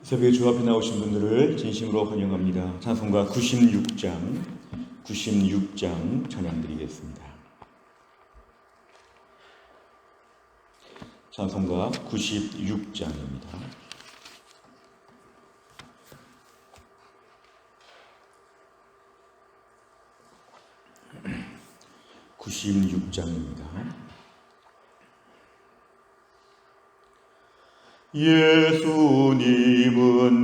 새벽에 주 앞에 나오신 분들을 진심으로 환영합니다. 찬송가 96장 찬양드리겠습니다. 찬송가 96장입니다. 예수님은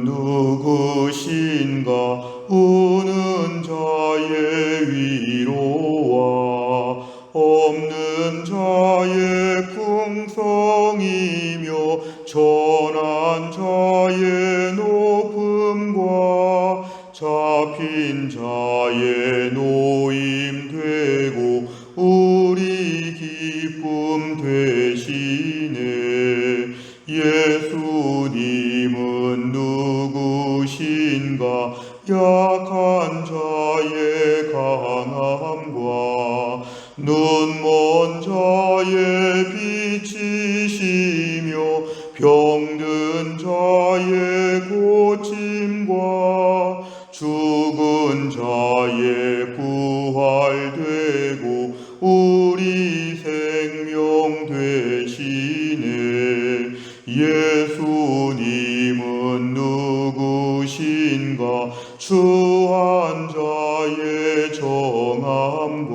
누구신가? 우는 자의 위로와 없는 자의 풍성이며 전한 자의 높음과 잡힌 자의 노임 되고 우리 기쁨 되시네. 예수님은 누구신가? 약한 자의 강함과 눈먼 자의 빛이시며 병든 자의 고침과 죽은 자의 부활되고 우리 생명 되시네. 예수님은 누구신가? 추한 자의 정함과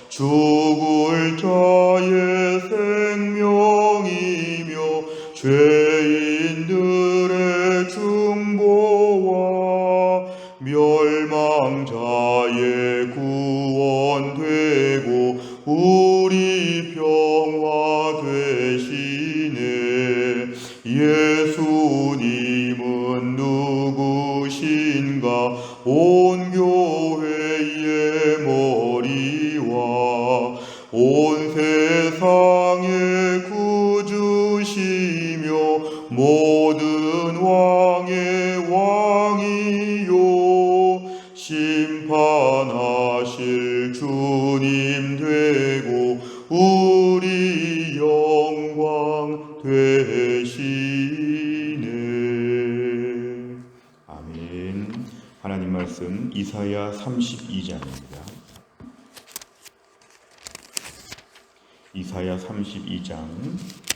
죽을 자의 생명이며 죄인들의 중보와 멸망자의 구원되고 우리 평화 되시네. 예수님은 누구신가? 온 교회의 머리와 온 세상의 구주시며 모든 왕의 왕이요 심판하실 주님 되고 우리 영광 되시네. 아멘. 하나님 말씀 이사야 32장입니다. 이사야 32장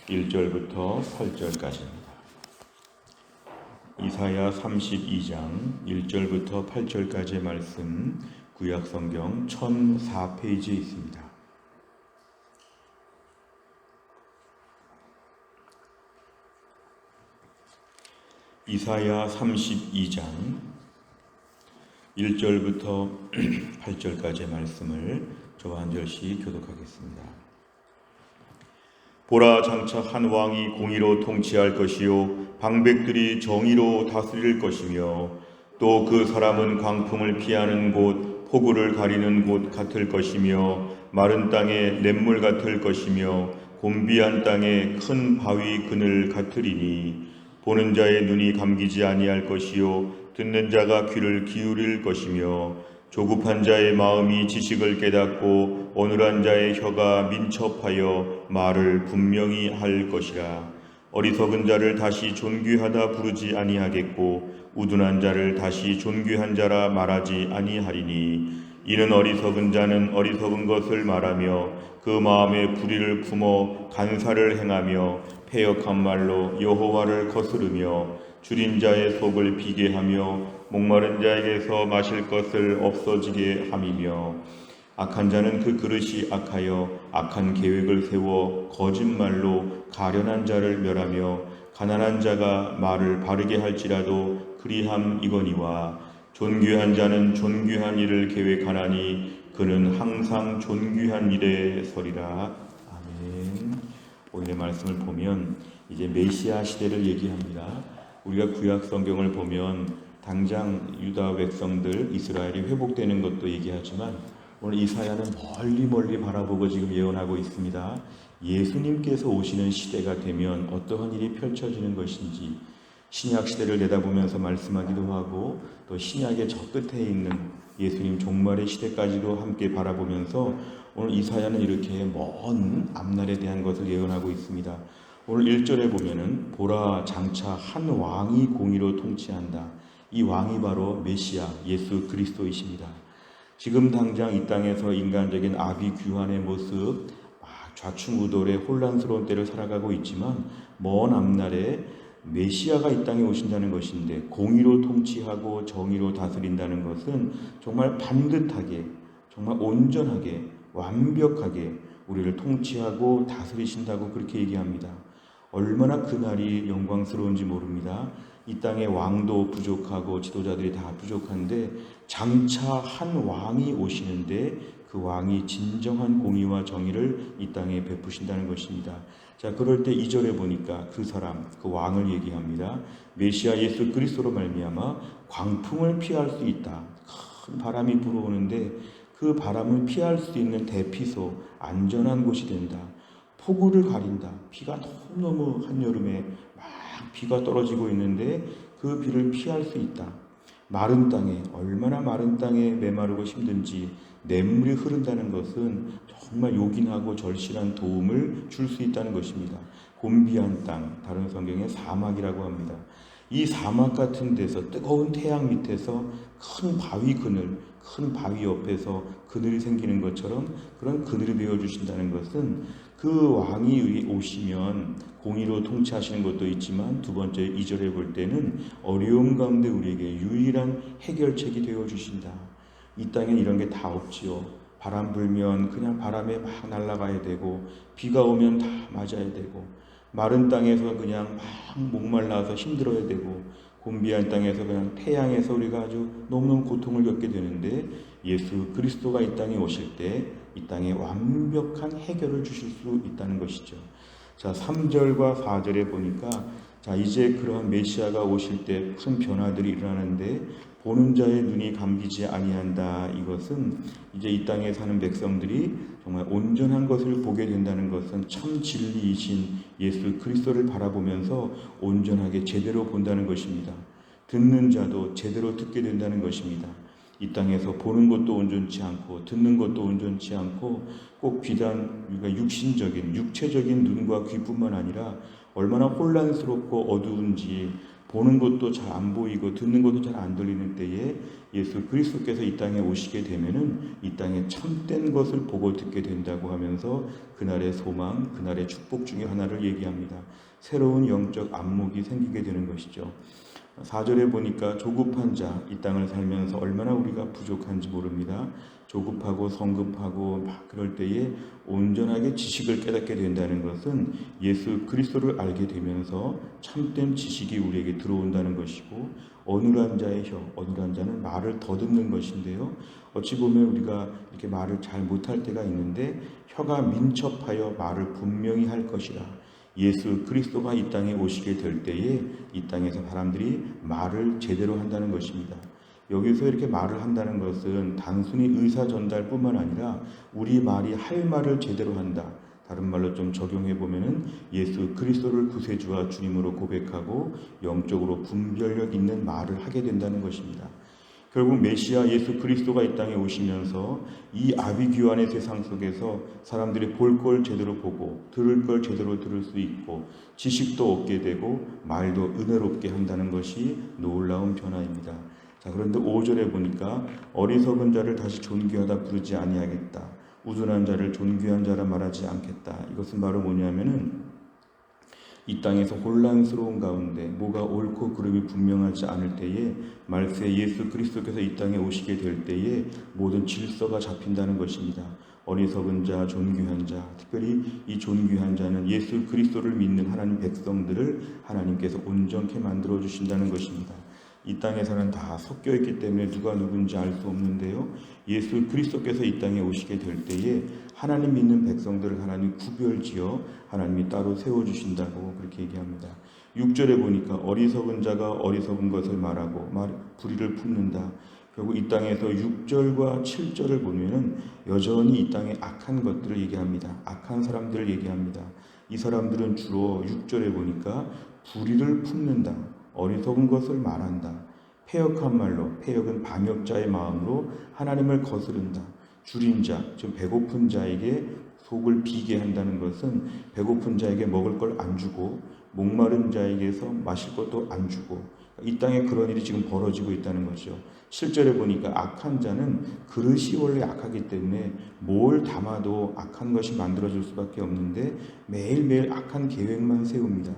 1절부터 8절까지입니다. 이사야 32장 1절부터 8절까지의 말씀 구약성경 1004페이지에 있습니다. 이사야 32장 1절부터 8절까지의 말씀을 저와 한 절씩 교독하겠습니다. 보라, 장차 한 왕이 공의로 통치할 것이요 방백들이 정의로 다스릴 것이며 또 그 사람은 광풍을 피하는 곳, 폭우를 가리는 곳 같을 것이며 마른 땅에 냇물 같을 것이며 곤비한 땅에 큰 바위 그늘 같으리니 보는 자의 눈이 감기지 아니할 것이요 듣는 자가 귀를 기울일 것이며 조급한 자의 마음이 지식을 깨닫고 어눌한 자의 혀가 민첩하여 말을 분명히 할 것이라. 어리석은 자를 다시 존귀하다 부르지 아니하겠고 우둔한 자를 다시 존귀한 자라 말하지 아니하리니 이는 어리석은 자는 어리석은 것을 말하며 그 마음에 불의를 품어 간사를 행하며 패역한 말로 여호와를 거스르며 줄인 자의 속을 비게 하며 목마른 자에게서 마실 것을 없어지게 함이며 악한 자는 그 그릇이 악하여 악한 계획을 세워 거짓말로 가련한 자를 멸하며 가난한 자가 말을 바르게 할지라도 그리함이거니와 존귀한 자는 존귀한 일을 계획하나니 그는 항상 존귀한 일에 서리라. 아멘. 오늘의 말씀을 보면 이제 메시아 시대를 얘기합니다. 우리가 구약 성경을 보면 당장 유다 백성들 이스라엘이 회복되는 것도 얘기하지만 오늘 이사야는 멀리 바라보고 지금 예언하고 있습니다. 예수님께서 오시는 시대가 되면 어떠한 일이 펼쳐지는 것인지 신약 시대를 내다보면서 말씀하기도 하고 또 신약의 저 끝에 있는 예수님 종말의 시대까지도 함께 바라보면서 오늘 이사야는 이렇게 먼 앞날에 대한 것을 예언하고 있습니다. 오늘 1절에 보면은 보라 장차 한 왕이 공의로 통치한다. 이 왕이 바로 메시아 예수 그리스도이십니다. 지금 당장 이 땅에서 인간적인 아비규환의 모습, 좌충우돌의 혼란스러운 때를 살아가고 있지만 먼 앞날에 메시아가 이 땅에 오신다는 것인데, 공의로 통치하고 정의로 다스린다는 것은 정말 반듯하게, 정말 온전하게, 완벽하게 우리를 통치하고 다스리신다고 그렇게 얘기합니다. 얼마나 그날이 영광스러운지 모릅니다. 이 땅에 왕도 부족하고 지도자들이 다 부족한데 장차 한 왕이 오시는데 그 왕이 진정한 공의와 정의를 이 땅에 베푸신다는 것입니다. 자, 그럴 때 2절에 보니까 그 사람, 그 왕을 얘기합니다. 메시아 예수 그리스도로 말미암아 광풍을 피할 수 있다. 큰 바람이 불어오는데 그 바람을 피할 수 있는 대피소, 안전한 곳이 된다. 폭우를 가린다. 비가 너무너무 한여름에 막 비가 떨어지고 있는데 그 비를 피할 수 있다. 마른 땅에, 얼마나 마른 땅에 메마르고 힘든지 냇물이 흐른다는 것은 정말 요긴하고 절실한 도움을 줄 수 있다는 것입니다. 곤비한 땅, 다른 성경에 사막이라고 합니다. 이 사막 같은 데서 뜨거운 태양 밑에서 큰 바위 그늘, 큰 바위 옆에서 그늘이 생기는 것처럼 그런 그늘이 되어주신다는 것은 그 왕이 오시면 공의로 통치하시는 것도 있지만 두 번째 2절에 볼 때는 어려움 가운데 우리에게 유일한 해결책이 되어주신다. 이 땅엔 이런 게 다 없지요. 바람 불면 그냥 바람에 막 날아가야 되고, 비가 오면 다 맞아야 되고, 마른 땅에서 그냥 막 목말라서 힘들어야 되고, 곤비한 땅에서 그냥 태양에서 우리가 아주 너무너무 고통을 겪게 되는데, 예수 그리스도가 이 땅에 오실 때 이 땅에 완벽한 해결을 주실 수 있다는 것이죠. 자, 3절과 4절에 보니까 자, 이제 그러한 메시아가 오실 때 큰 변화들이 일어나는데 보는 자의 눈이 감기지 아니한다. 이것은 이제 이 땅에 사는 백성들이 정말 온전한 것을 보게 된다는 것은 참 진리이신 예수 그리스도를 바라보면서 온전하게 제대로 본다는 것입니다. 듣는 자도 제대로 듣게 된다는 것입니다. 이 땅에서 보는 것도 온전치 않고 듣는 것도 온전치 않고 꼭 비단 우리가 육신적인 육체적인 눈과 귀뿐만 아니라 얼마나 혼란스럽고 어두운지, 보는 것도 잘 안 보이고 듣는 것도 잘 안 들리는 때에 예수 그리스도께서 이 땅에 오시게 되면은 이 땅에 참된 것을 보고 듣게 된다고 하면서 그날의 소망, 그날의 축복 중에 하나를 얘기합니다. 새로운 영적 안목이 생기게 되는 것이죠. 4절에 보니까 조급한 자, 이 땅을 살면서 얼마나 우리가 부족한지 모릅니다. 조급하고 성급하고 막 그럴 때에 온전하게 지식을 깨닫게 된다는 것은 예수 그리스도를 알게 되면서 참된 지식이 우리에게 들어온다는 것이고, 어눌한 자의 혀, 어눌한 자는 말을 더듬는 것인데요. 어찌 보면 우리가 이렇게 말을 잘 못할 때가 있는데 혀가 민첩하여 말을 분명히 할 것이라. 예수 그리스도가 이 땅에 오시게 될 때에 이 땅에서 사람들이 말을 제대로 한다는 것입니다. 여기서 이렇게 말을 한다는 것은 단순히 의사 전달뿐만 아니라 우리 말이 할 말을 제대로 한다. 다른 말로 좀 적용해 보면은 예수 그리스도를 구세주와 주님으로 고백하고 영적으로 분별력 있는 말을 하게 된다는 것입니다. 결국 메시아 예수 그리스도가 이 땅에 오시면서 이 아비규환의 세상 속에서 사람들이 볼 걸 제대로 보고 들을 걸 제대로 들을 수 있고 지식도 얻게 되고 말도 은혜롭게 한다는 것이 놀라운 변화입니다. 자, 그런데 5절에 보니까 어리석은 자를 다시 존귀하다 부르지 아니하겠다. 우둔한 자를 존귀한 자라 말하지 않겠다. 이것은 바로 뭐냐면은 이 땅에서 혼란스러운 가운데 뭐가 옳고 그름이 분명하지 않을 때에 말세 예수 그리스도께서 이 땅에 오시게 될 때에 모든 질서가 잡힌다는 것입니다. 어리석은 자, 존귀한 자, 특별히 이 존귀한 자는 예수 그리스도를 믿는 하나님 백성들을 하나님께서 온전케 만들어 주신다는 것입니다. 이 땅에서는 다 섞여 있기 때문에 누가 누군지 알 수 없는데요. 예수 그리스도께서 이 땅에 오시게 될 때에 하나님 믿는 백성들을 하나님 구별지어 하나님이 따로 세워주신다고 그렇게 얘기합니다. 6절에 보니까 어리석은 자가 어리석은 것을 말하고 불의를 품는다. 결국 이 땅에서 6절과 7절을 보면은 여전히 이 땅에 악한 것들을 얘기합니다. 악한 사람들을 얘기합니다. 이 사람들은 주로 6절에 보니까 불의를 품는다. 어리석은 것을 말한다. 패역한 말로, 패역은 반역자의 마음으로 하나님을 거스른다. 줄인 자, 즉 배고픈 자에게 속을 비게 한다는 것은 배고픈 자에게 먹을 걸 안 주고 목마른 자에게서 마실 것도 안 주고 이 땅에 그런 일이 지금 벌어지고 있다는 거죠. 실제로 보니까 악한 자는 그릇이 원래 악하기 때문에 뭘 담아도 악한 것이 만들어질 수밖에 없는데 매일매일 악한 계획만 세웁니다.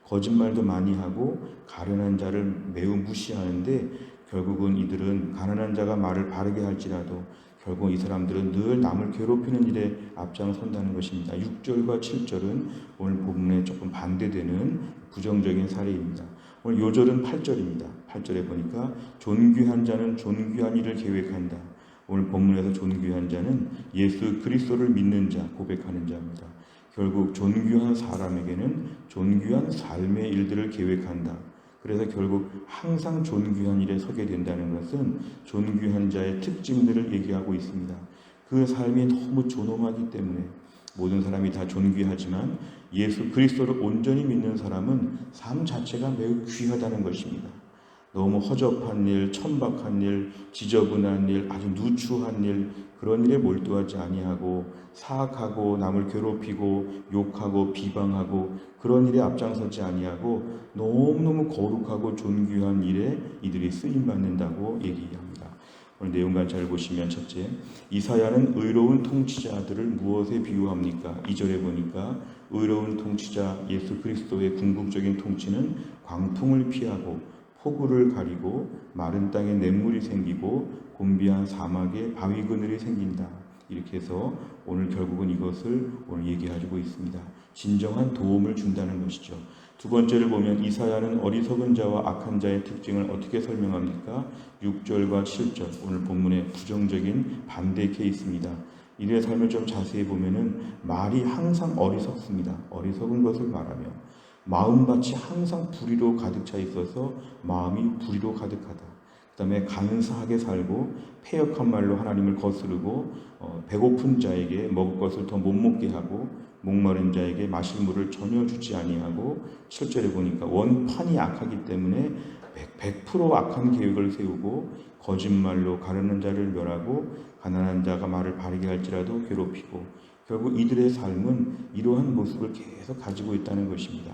거짓말도 많이 하고 가련한 자를 매우 무시하는데 결국은 이들은 가난한 자가 말을 바르게 할지라도 결국 이 사람들은 늘 남을 괴롭히는 일에 앞장선다는 것입니다. 6절과 7절은 오늘 본문에 조금 반대되는 부정적인 사례입니다. 오늘 요절은 8절입니다. 8절에 보니까 존귀한 자는 존귀한 일을 계획한다. 오늘 본문에서 존귀한 자는 예수 그리스도를 믿는 자, 고백하는 자입니다. 결국 존귀한 사람에게는 존귀한 삶의 일들을 계획한다. 그래서 결국 항상 존귀한 일에 서게 된다는 것은 존귀한 자의 특징들을 얘기하고 있습니다. 그 삶이 너무 존엄하기 때문에 모든 사람이 다 존귀하지만 예수 그리스도를 온전히 믿는 사람은 삶 자체가 매우 귀하다는 것입니다. 너무 허접한 일, 천박한 일, 지저분한 일, 아주 누추한 일, 그런 일에 몰두하지 아니하고 사악하고 남을 괴롭히고 욕하고 비방하고 그런 일에 앞장서지 아니하고 너무너무 거룩하고 존귀한 일에 이들이 쓰임받는다고 얘기합니다. 오늘 내용만 잘 보시면 첫째, 이사야는 의로운 통치자들을 무엇에 비유합니까? 2절에 보니까 의로운 통치자 예수 그리스도의 궁극적인 통치는 광풍을 피하고 폭우를 가리고 마른 땅에 냇물이 생기고 곤비한 사막에 바위 그늘이 생긴다. 이렇게 해서 오늘 결국은 이것을 오늘 얘기하고 있습니다. 진정한 도움을 준다는 것이죠. 두 번째를 보면 이사야는 어리석은 자와 악한 자의 특징을 어떻게 설명합니까? 6절과 7절 오늘 본문의 부정적인 반대 케이스입니다. 이들의 삶을 좀 자세히 보면은 말이 항상 어리석습니다. 어리석은 것을 말하며 마음밭이 항상 불의로 가득 차 있어서 마음이 불의로 가득하다. 그 다음에 간사하게 살고 패역한 말로 하나님을 거스르고 배고픈 자에게 먹을 것을 더 못 먹게 하고 목마른 자에게 마실 물을 전혀 주지 아니하고 7절에 보니까 원판이 악하기 때문에 100% 악한 계획을 세우고 거짓말로 가르는 자를 멸하고 가난한 자가 말을 바르게 할지라도 괴롭히고 결국 이들의 삶은 이러한 모습을 계속 가지고 있다는 것입니다.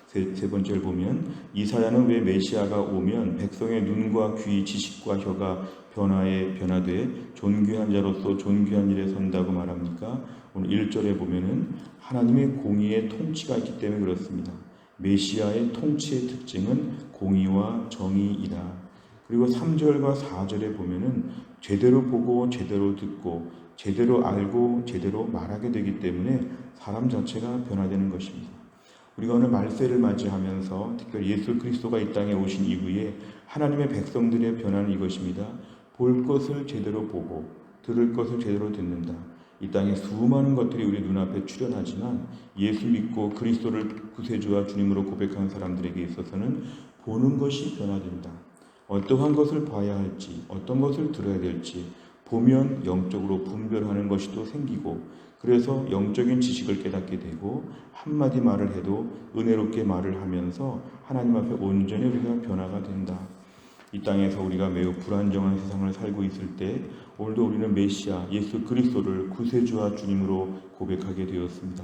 세 번째를 보면 이사야는 왜 메시아가 오면 백성의 눈과 귀, 지식과 혀가 변화돼 존귀한 자로서 존귀한 일에 선다고 말합니까? 오늘 1절에 보면은 하나님의 공의의 통치가 있기 때문에 그렇습니다. 메시아의 통치의 특징은 공의와 정의이다. 그리고 3절과 4절에 보면은 제대로 보고 제대로 듣고 제대로 알고 제대로 말하게 되기 때문에 사람 자체가 변화되는 것입니다. 우리가 오늘 말세를 맞이하면서 특별히 예수 그리스도가 이 땅에 오신 이후에 하나님의 백성들의 변화는 이것입니다. 볼 것을 제대로 보고 들을 것을 제대로 듣는다. 이 땅에 수많은 것들이 우리 눈앞에 출현하지만 예수 믿고 그리스도를 구세주와 주님으로 고백한 사람들에게 있어서는 보는 것이 변화된다. 어떠한 것을 봐야 할지, 어떤 것을 들어야 될지 보면 영적으로 분별하는 것이 또 생기고 그래서 영적인 지식을 깨닫게 되고 한마디 말을 해도 은혜롭게 말을 하면서 하나님 앞에 온전히 우리가 변화가 된다. 이 땅에서 우리가 매우 불안정한 세상을 살고 있을 때 오늘도 우리는 메시아 예수 그리스도를 구세주와 주님으로 고백하게 되었습니다.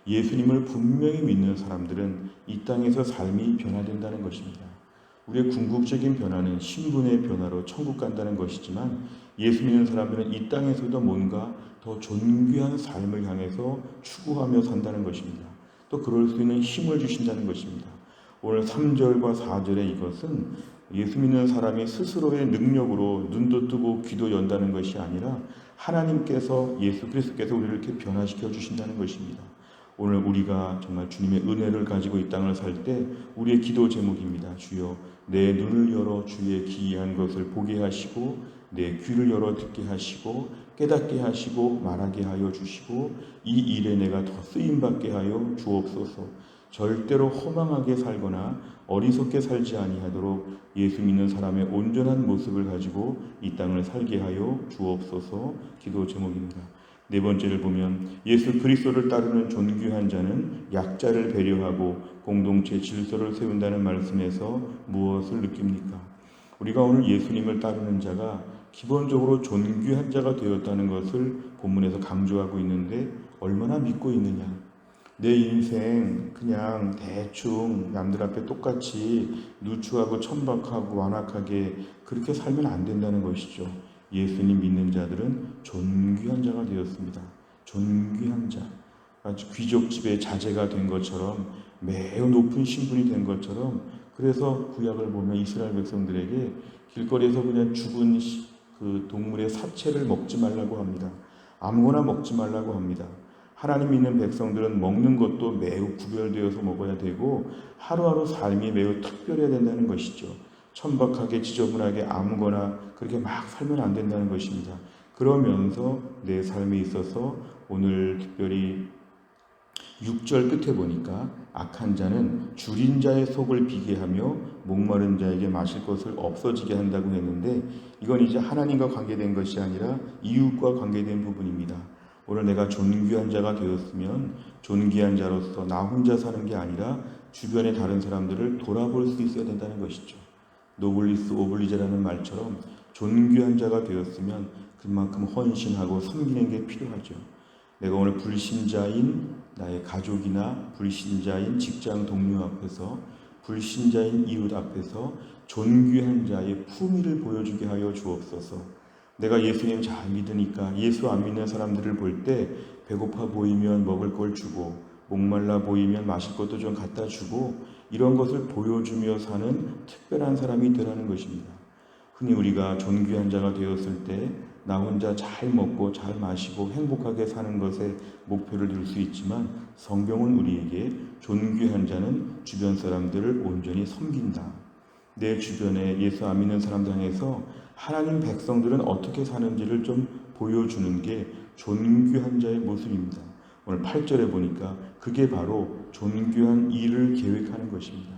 예수님을 분명히 믿는 사람들은 이 땅에서 삶이 변화된다는 것입니다. 우리의 궁극적인 변화는 신분의 변화로 천국 간다는 것이지만 예수 믿는 사람들은 이 땅에서도 뭔가 더 존귀한 삶을 향해서 추구하며 산다는 것입니다. 또 그럴 수 있는 힘을 주신다는 것입니다. 오늘 3절과 4절의 이것은 예수 믿는 사람이 스스로의 능력으로 눈도 뜨고 귀도 연다는 것이 아니라 하나님께서 예수 그리스도께서 우리를 이렇게 변화시켜 주신다는 것입니다. 오늘 우리가 정말 주님의 은혜를 가지고 이 땅을 살 때 우리의 기도 제목입니다. 주여 내 눈을 열어 주의 기이한 것을 보게 하시고 내 귀를 열어 듣게 하시고 깨닫게 하시고 말하게 하여 주시고 이 일에 내가 더 쓰임받게 하여 주옵소서. 절대로 허망하게 살거나 어리석게 살지 아니하도록 예수 믿는 사람의 온전한 모습을 가지고 이 땅을 살게 하여 주옵소서. 기도 제목입니다. 네 번째를 보면 예수 그리스도를 따르는 존귀한 자는 약자를 배려하고 공동체 질서를 세운다는 말씀에서 무엇을 느낍니까? 우리가 오늘 예수님을 따르는 자가 기본적으로 존귀한 자가 되었다는 것을 본문에서 강조하고 있는데 얼마나 믿고 있느냐. 내 인생 그냥 대충 남들 앞에 똑같이 누추하고 천박하고 완악하게 그렇게 살면 안 된다는 것이죠. 예수님 믿는 자들은 존귀한 자가 되었습니다. 존귀한 자. 아주 귀족집의 자제가 된 것처럼, 매우 높은 신분이 된 것처럼, 그래서 구약을 보면 이스라엘 백성들에게 길거리에서 그냥 죽은 그 동물의 사체를 먹지 말라고 합니다. 아무거나 먹지 말라고 합니다. 하나님 믿는 백성들은 먹는 것도 매우 구별되어서 먹어야 되고 하루하루 삶이 매우 특별해야 된다는 것이죠. 천박하게 지저분하게 아무거나 그렇게 막 살면 안 된다는 것입니다. 그러면서 내 삶에 있어서 오늘 특별히 6절 끝에 보니까 악한 자는 줄인 자의 속을 비게 하며 목마른 자에게 마실 것을 없어지게 한다고 했는데, 이건 이제 하나님과 관계된 것이 아니라 이웃과 관계된 부분입니다. 오늘 내가 존귀한 자가 되었으면 존귀한 자로서 나 혼자 사는 게 아니라 주변의 다른 사람들을 돌아볼 수 있어야 된다는 것이죠. 노블리스 오블리제라는 말처럼 존귀한 자가 되었으면 그만큼 헌신하고 섬기는 게 필요하죠. 내가 오늘 불신자인 나의 가족이나 불신자인 직장 동료 앞에서, 불신자인 이웃 앞에서 존귀한 자의 품위를 보여주게 하여 주옵소서. 내가 예수님 잘 믿으니까 예수 안 믿는 사람들을 볼 때 배고파 보이면 먹을 걸 주고, 목말라 보이면 마실 것도 좀 갖다 주고, 이런 것을 보여주며 사는 특별한 사람이 되라는 것입니다. 흔히 우리가 존귀한 자가 되었을 때 나 혼자 잘 먹고 잘 마시고 행복하게 사는 것에 목표를 둘 수 있지만, 성경은 우리에게 존귀한 자는 주변 사람들을 온전히 섬긴다. 내 주변에 예수 안 믿는 사람들 향해서 하나님 백성들은 어떻게 사는지를 좀 보여주는 게 존귀한 자의 모습입니다. 오늘 8절에 보니까 그게 바로 존귀한 일을 계획하는 것입니다.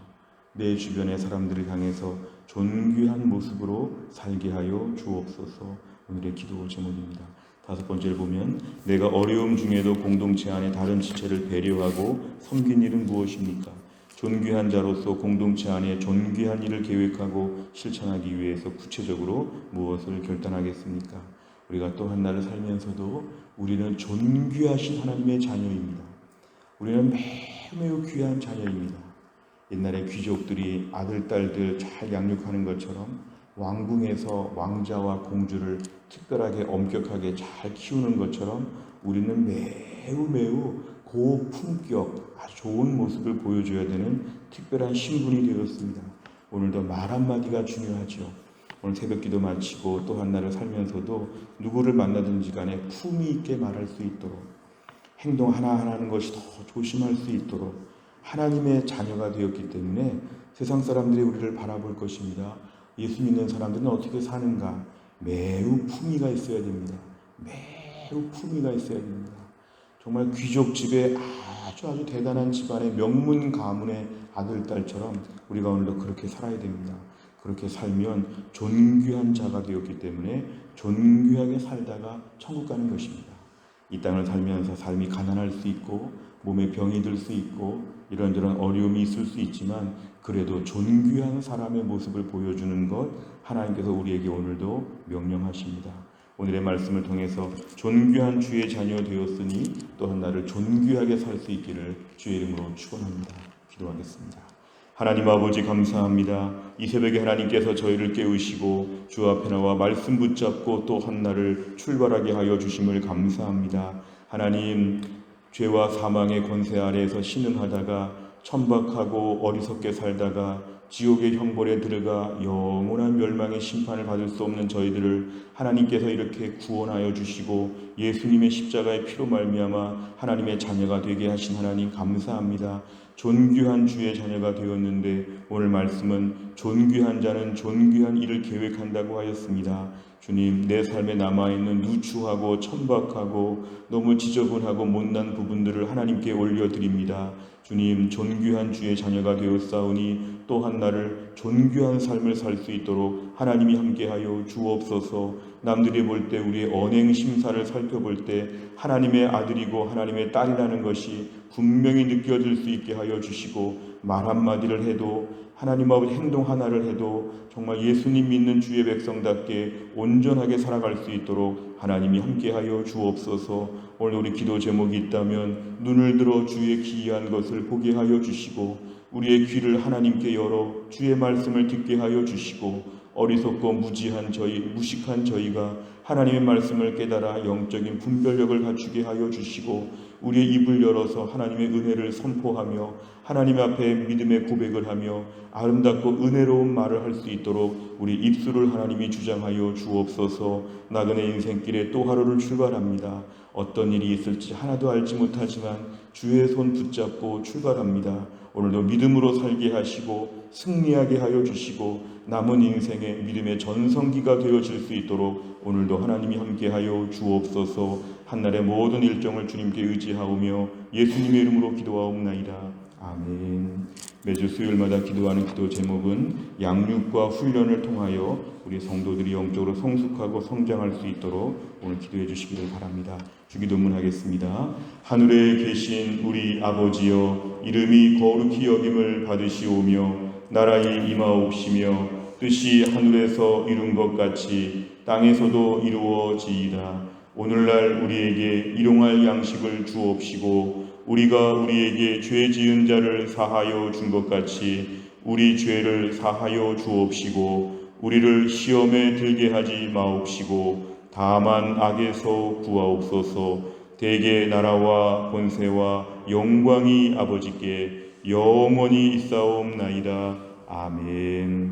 내 주변의 사람들을 향해서 존귀한 모습으로 살게 하여 주옵소서. 오늘의 기도 제목입니다. 5번째를 보면 내가 어려움 중에도 공동체 안에 다른 지체를 배려하고 섬긴 일은 무엇입니까? 존귀한 자로서 공동체 안에 존귀한 일을 계획하고 실천하기 위해서 구체적으로 무엇을 결단하겠습니까? 우리가 또 한 날을 살면서도 우리는 존귀하신 하나님의 자녀입니다. 우리는 매우 귀한 자녀입니다. 옛날에 귀족들이 아들, 딸들 잘 양육하는 것처럼 왕궁에서 왕자와 공주를 특별하게 엄격하게 잘 키우는 것처럼 우리는 매우 고품격 아주 좋은 모습을 보여줘야 되는 특별한 신분이 되었습니다. 오늘도 말 한마디가 중요하죠. 오늘 새벽기도 마치고 또 한 날을 살면서도 누구를 만나든지 간에 품위 있게 말할 수 있도록, 행동 하나하나 하는 것이 더 조심할 수 있도록, 하나님의 자녀가 되었기 때문에 세상 사람들이 우리를 바라볼 것입니다. 예수 믿는 사람들은 어떻게 사는가? 매우 품위가 있어야 됩니다. 매우 품위가 있어야 됩니다. 정말 귀족집의 아주 대단한 집안의 명문 가문의 아들, 딸처럼 우리가 오늘도 그렇게 살아야 됩니다. 그렇게 살면 존귀한 자가 되었기 때문에 존귀하게 살다가 천국 가는 것입니다. 이 땅을 살면서 삶이 가난할 수 있고 몸에 병이 들 수 있고 이런저런 어려움이 있을 수 있지만, 그래도 존귀한 사람의 모습을 보여주는 것 하나님께서 우리에게 오늘도 명령하십니다. 오늘의 말씀을 통해서 존귀한 주의 자녀 되었으니 또한 나를 존귀하게 살 수 있기를 주의 이름으로 축원합니다. 기도하겠습니다. 하나님 아버지 감사합니다. 이 새벽에 하나님께서 저희를 깨우시고 주 앞에 나와 말씀 붙잡고 또 한 날을 출발하게 하여 주심을 감사합니다. 하나님, 죄와 사망의 권세 아래에서 신음하다가 천박하고 어리석게 살다가 지옥의 형벌에 들어가 영원한 멸망의 심판을 받을 수 없는 저희들을 하나님께서 이렇게 구원하여 주시고 예수님의 십자가의 피로 말미암아 하나님의 자녀가 되게 하신 하나님 감사합니다. 존귀한 주의 자녀가 되었는데 오늘 말씀은 존귀한 자는 존귀한 일을 계획한다고 하였습니다. 주님, 내 삶에 남아있는 누추하고 천박하고 너무 지저분하고 못난 부분들을 하나님께 올려드립니다. 주님, 존귀한 주의 자녀가 되었사오니 또한 나를 존귀한 삶을 살 수 있도록 하나님이 함께하여 주옵소서. 남들이 볼 때 우리의 언행 심사를 살펴볼 때 하나님의 아들이고 하나님의 딸이라는 것이 분명히 느껴질 수 있게 하여 주시고, 말 한마디를 해도 하나님 아버지 행동 하나를 해도 정말 예수님 믿는 주의 백성답게 온전하게 살아갈 수 있도록 하나님이 함께하여 주옵소서. 오늘 우리 기도 제목이 있다면 눈을 들어 주의 기이한 것을 보게 하여 주시고, 우리의 귀를 하나님께 열어 주의 말씀을 듣게 하여 주시고, 어리석고 무식한 저희가 하나님의 말씀을 깨달아 영적인 분별력을 갖추게 하여 주시고, 우리의 입을 열어서 하나님의 은혜를 선포하며 하나님 앞에 믿음의 고백을 하며 아름답고 은혜로운 말을 할 수 있도록 우리 입술을 하나님이 주장하여 주옵소서. 나그네 인생길에 또 하루를 출발합니다. 어떤 일이 있을지 하나도 알지 못하지만 주의 손 붙잡고 출발합니다. 오늘도 믿음으로 살게 하시고 승리하게 하여 주시고 남은 인생의 믿음의 전성기가 되어질 수 있도록 오늘도 하나님이 함께하여 주옵소서. 한날의 모든 일정을 주님께 의지하오며 예수님의 이름으로 기도하옵나이다. 아멘. 매주 수요일마다 기도하는 기도 제목은 양육과 훈련을 통하여 우리 성도들이 영적으로 성숙하고 성장할 수 있도록 오늘 기도해 주시기를 바랍니다. 주기도문 하겠습니다. 하늘에 계신 우리 아버지여, 이름이 거룩히 여김을 받으시오며 나라의 임하옵시며 뜻이 하늘에서 이룬 것 같이 땅에서도 이루어지이다. 오늘날 우리에게 일용할 양식을 주옵시고 우리가 우리에게 죄 지은 자를 사하여 준 것 같이 우리 죄를 사하여 주옵시고 우리를 시험에 들게 하지 마옵시고 다만 악에서 구하옵소서. 대개 나라와 권세와 영광이 아버지께 영원히 있사옵나이다. 아멘.